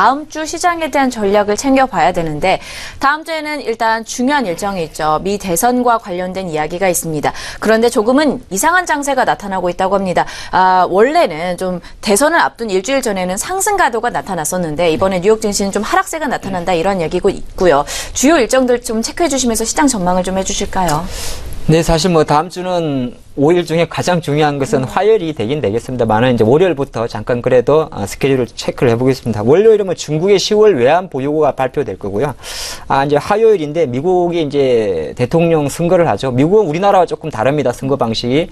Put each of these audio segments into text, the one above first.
다음 주 시장에 대한 전략을 챙겨봐야 되는데 다음 주에는 일단 중요한 일정이 있죠. 미 대선과 관련된 이야기가 있습니다. 그런데 조금은 이상한 장세가 나타나고 있다고 합니다. 원래는 좀 대선을 앞둔 일주일 전에는 상승 가도가 나타났었는데 이번에 뉴욕 증시는 좀 하락세가 나타난다 이런 얘기고 있고요. 주요 일정들 좀 체크해 주시면서 시장 전망을 좀 해주실까요? 네, 사실 뭐 다음 주는 5일 중에 가장 중요한 것은 화요일이 되긴 되겠습니다만 이제 월요일부터 잠깐 그래도 스케줄을 체크를 해보겠습니다. 월요일은 중국의 10월 외환 보유고가 발표될 거고요. 이제 화요일인데 미국이 이제 대통령 선거를 하죠. 미국은 우리나라와 조금 다릅니다. 선거 방식이.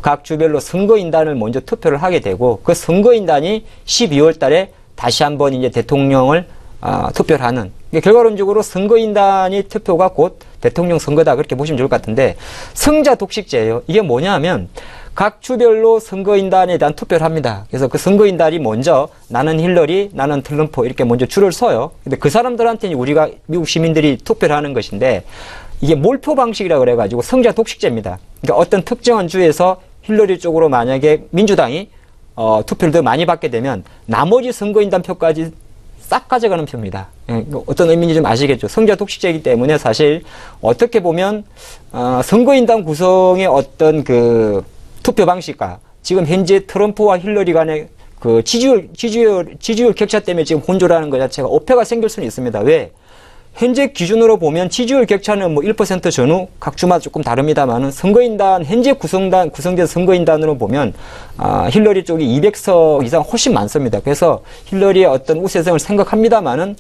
각 주별로 선거인단을 먼저 투표를 하게 되고 그 선거인단이 12월 달에 다시 한번 이제 대통령을 투표를 하는. 결과론적으로 선거인단이 투표가 곧 대통령 선거다 그렇게 보시면 좋을 것 같은데 승자 독식제예요. 이게 뭐냐 하면 각 주별로 선거인단에 대한 투표를 합니다. 그래서 그 선거인단이 먼저 나는 힐러리, 나는 트럼프 이렇게 먼저 줄을 서요. 근데 그 사람들한테는 우리가 미국 시민들이 투표를 하는 것인데 이게 몰표 방식이라 그래가지고 승자 독식제입니다. 그러니까 어떤 특정한 주에서 힐러리 쪽으로 만약에 민주당이 투표를 더 많이 받게 되면 나머지 선거인단 표까지 싹 가져가는 표입니다. 어떤 의미인지 좀 아시겠죠? 승자 독식제이기 때문에 사실 어떻게 보면 선거인단 구성의 어떤 그 투표 방식과 지금 현재 트럼프와 힐러리 간의 그 지지율 격차 때문에 지금 혼조라는 것 자체가 오해가 생길 수는 있습니다. 왜? 현재 기준으로 보면 지지율 격차는 뭐 1% 전후 각 주마다 조금 다릅니다만은 선거인단 현재 구성된 선거인단으로 보면 힐러리 쪽이 200석 이상 훨씬 많습니다. 그래서 힐러리의 어떤 우세성을 생각합니다만은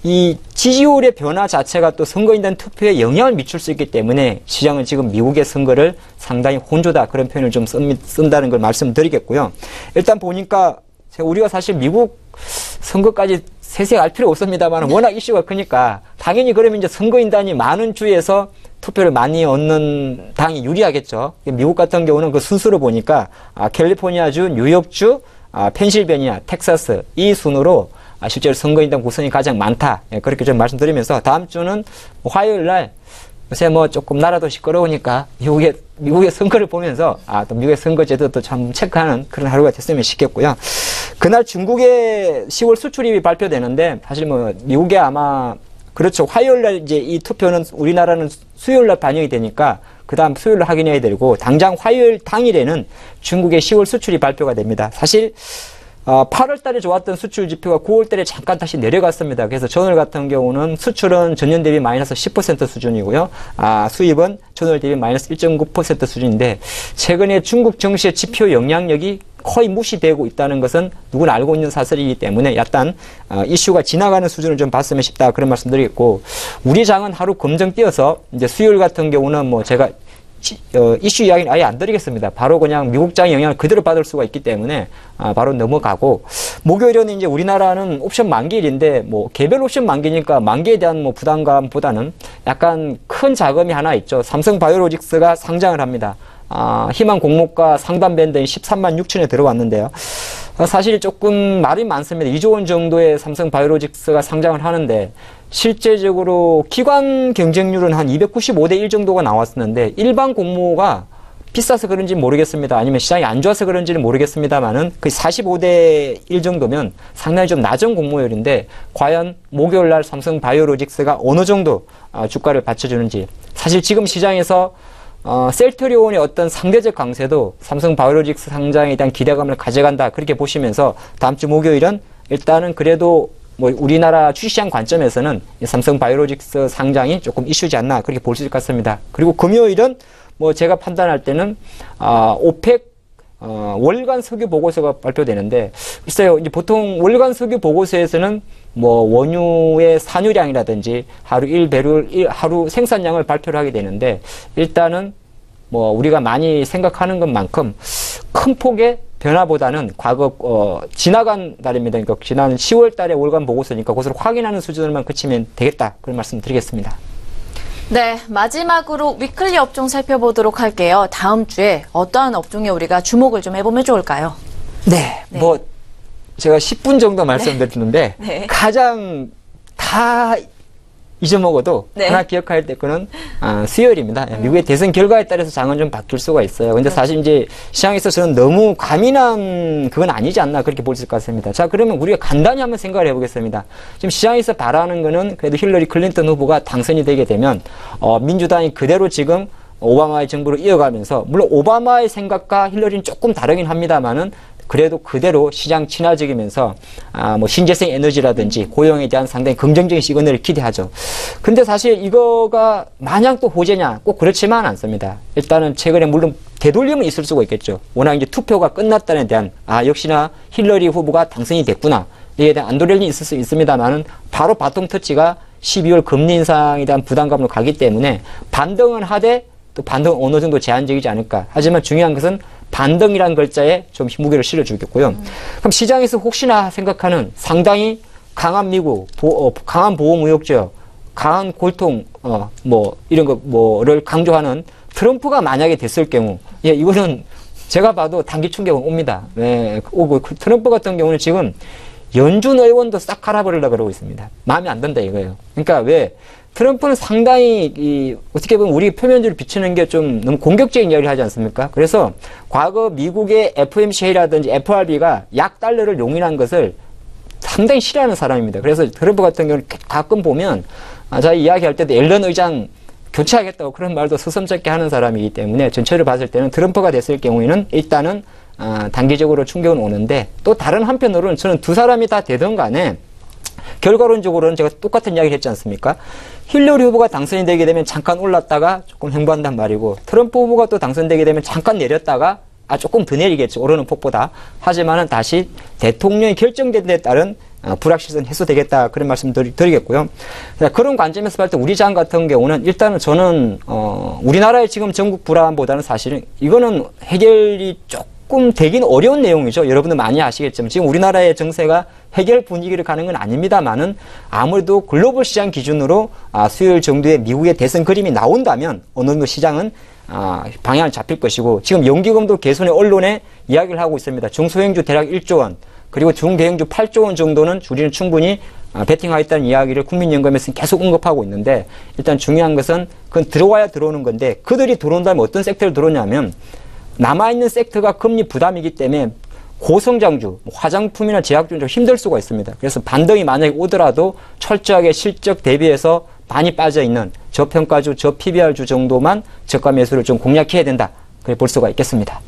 이 지지율의 변화 자체가 또 선거인단 투표에 영향을 미칠 수 있기 때문에 시장은 지금 미국의 선거를 상당히 혼조다 그런 표현을 좀 쓴다는 걸 말씀드리겠고요. 일단 보니까 우리가 사실 미국 선거까지 세세히 알 필요 없습니다만 워낙 이슈가 크니까 당연히 그러면 이제 선거인단이 많은 주에서 투표를 많이 얻는 당이 유리하겠죠. 미국 같은 경우는 그 순수로 보니까 캘리포니아주, 뉴욕주, 펜실베니아, 텍사스 이 순으로 실제로 선거인단 구성이 가장 많다. 그렇게 좀 말씀드리면서 다음 주는 화요일 날 요새 뭐 조금 나라도 시끄러우니까 미국의 선거를 보면서 또 미국의 선거 제도도 참 체크하는 그런 하루가 됐으면 싶겠고요. 그날 중국의 10월 수출입이 발표되는데 사실 뭐 미국에 아마 그렇죠. 화요일 날 이제 이 투표는 우리나라는 수요일 날 반영이 되니까 그다음 수요일 날 확인해야 되고 당장 화요일 당일에는 중국의 10월 수출이 발표가 됩니다. 사실 8월 달에 좋았던 수출 지표가 9월 달에 잠깐 다시 내려갔습니다. 그래서 전월 같은 경우는 수출은 전년 대비 마이너스 10% 수준이고요. 수입은 전월 대비 마이너스 1.9% 수준인데 최근에 중국 증시의 지표 영향력이 거의 무시되고 있다는 것은 누구나 알고 있는 사실이기 때문에 약간 이슈가 지나가는 수준을 좀 봤으면 싶다 그런 말씀드리겠고 우리 장은 하루 검정 띄어서 이제 수요일 같은 경우는 뭐 제가 이슈 이야기는 아예 안 드리겠습니다. 바로 그냥 미국장의 영향을 그대로 받을 수가 있기 때문에 바로 넘어가고 목요일은 이제 우리나라는 옵션 만기일인데 뭐 개별 옵션 만기니까 만기에 대한 뭐 부담감보다는 약간 큰 자금이 하나 있죠. 삼성바이오로직스가 상장을 합니다. 희망 공모가 상단 밴드인 13만 6천에 들어왔는데요. 사실 조금 말이 많습니다. 2조 원 정도의 삼성바이오로직스가 상장을 하는데 실제적으로 기관 경쟁률은 한 295대 1 정도가 나왔었는데 일반 공모가 비싸서 그런지 모르겠습니다. 아니면 시장이 안 좋아서 그런지는 모르겠습니다만은 그 45대 1 정도면 상당히 좀 낮은 공모율인데 과연 목요일 날 삼성바이오로직스가 어느 정도 주가를 받쳐주는지 사실 지금 시장에서 셀트리온의 어떤 상대적 강세도 삼성바이오로직스 상장에 대한 기대감을 가져간다 그렇게 보시면서 다음 주 목요일은 일단은 그래도 뭐 우리나라 주식시장 관점에서는 삼성바이오로직스 상장이 조금 이슈지 않나 그렇게 볼 수 있을 것 같습니다. 그리고 금요일은 뭐 제가 판단할 때는 오펙 월간 석유 보고서가 발표되는데 글쎄요 이제 보통 월간 석유 보고서에서는 뭐 원유의 산유량이라든지 하루 생산량을 발표를 하게 되는데 일단은 뭐 우리가 많이 생각하는 것만큼 큰 폭의 변화보다는 과거 지나간 달입니다. 그러니까 지난 10월 달에 월간 보고서니까 그것을 확인하는 수준으로만 그치면 되겠다 그런 말씀 드리겠습니다. 네, 마지막으로 위클리 업종 살펴보도록 할게요. 다음 주에 어떠한 업종에 우리가 주목을 좀 해보면 좋을까요? 네. 뭐 제가 10분 정도 말씀드렸는데 네. 가장 다 잊어먹어도 네. 하나 기억할 때 그는 수요일입니다. 미국의 대선 결과에 따라서 장은 좀 바뀔 수가 있어요. 근데 사실 이제 시장에서 저는 너무 과민한 그건 아니지 않나 그렇게 볼 수 있을 것 같습니다. 자, 그러면 우리가 간단히 한번 생각을 해보겠습니다. 지금 시장에서 바라는 거는 그래도 힐러리 클린턴 후보가 당선이 되게 되면 민주당이 그대로 지금 오바마의 정부를 이어가면서 물론 오바마의 생각과 힐러리는 조금 다르긴 합니다만은 그래도 그대로 시장 친화적이면서 뭐 신재생 에너지라든지 고용에 대한 상당히 긍정적인 시그널을 기대하죠. 근데 사실 이거가 마냥 또 호재냐 꼭 그렇지만 않습니다. 일단은 최근에 물론 되돌림은 있을 수가 있겠죠. 워낙 이제 투표가 끝났다는 대한 역시나 힐러리 후보가 당선이 됐구나 이에 대한 안도렐이 있을 수 있습니다만은 바로 바통 터치가 12월 금리 인상에 대한 부담감으로 가기 때문에 반등은 하되 또 반등은 어느 정도 제한적이지 않을까. 하지만 중요한 것은 반등이라는 글자에 좀 무게를 실어주겠고요. 그럼 시장에서 혹시나 생각하는 상당히 강한 미국, 강한 보호무역적, 강한 골통, 뭐 이런 거를 강조하는 트럼프가 만약에 됐을 경우, 예, 이거는 제가 봐도 단기 충격은 옵니다. 네, 오고 트럼프 같은 경우는 지금 연준 의원도 싹 갈아버리려고 그러고 있습니다. 마음에 안 든다 이거예요. 그러니까 왜? 트럼프는 상당히 어떻게 보면 우리 표면적으로 비추는 게 좀 너무 공격적인 이야기를 하지 않습니까? 그래서 과거 미국의 FMC라든지 FRB가 약 달러를 용인한 것을 상당히 싫어하는 사람입니다. 그래서 트럼프 같은 경우는 가끔 보면 제가 이야기할 때도 앨런 의장 교체하겠다고 그런 말도 서슴찮게 하는 사람이기 때문에 전체를 봤을 때는 트럼프가 됐을 경우에는 일단은 단기적으로 충격은 오는데 또 다른 한편으로는 저는 두 사람이 다 되든 간에 결과론적으로는 제가 똑같은 이야기를 했지 않습니까? 힐러리 후보가 당선이 되게 되면 잠깐 올랐다가 조금 횡보한단 말이고 트럼프 후보가 또 당선되게 되면 잠깐 내렸다가 조금 더 내리겠죠. 오르는 폭보다. 하지만은 다시 대통령이 결정된 데 따른 불확실성은 해소되겠다. 그런 말씀 드리겠고요. 그런 관점에서 봤을 때 우리 장 같은 경우는 일단은 저는 우리나라의 지금 전국 불안보다는 사실은 이거는 해결이 조금 되긴 어려운 내용이죠. 여러분들 많이 아시겠지만 지금 우리나라의 정세가 해결 분위기를 가는 건 아닙니다만은 아무래도 글로벌 시장 기준으로 수요일 정도의 미국의 대선 그림이 나온다면 어느 정도 시장은 방향을 잡힐 것이고 지금 연기금도 개선의 언론에 이야기를 하고 있습니다. 중소형주 대략 1조 원 그리고 중대형주 8조 원 정도는 우리는 충분히 베팅하겠다는 이야기를 국민연금에서는 계속 언급하고 있는데 일단 중요한 것은 그건 들어와야 들어오는 건데 그들이 들어온다면 어떤 섹터를 들어오냐면 남아있는 섹터가 금리 부담이기 때문에 고성장주, 화장품이나 제약주는 좀 힘들 수가 있습니다. 그래서 반등이 만약에 오더라도 철저하게 실적 대비해서 많이 빠져있는 저평가주, 저PBR주 정도만 저가 매수를 좀 공략해야 된다. 그래 볼 수가 있겠습니다.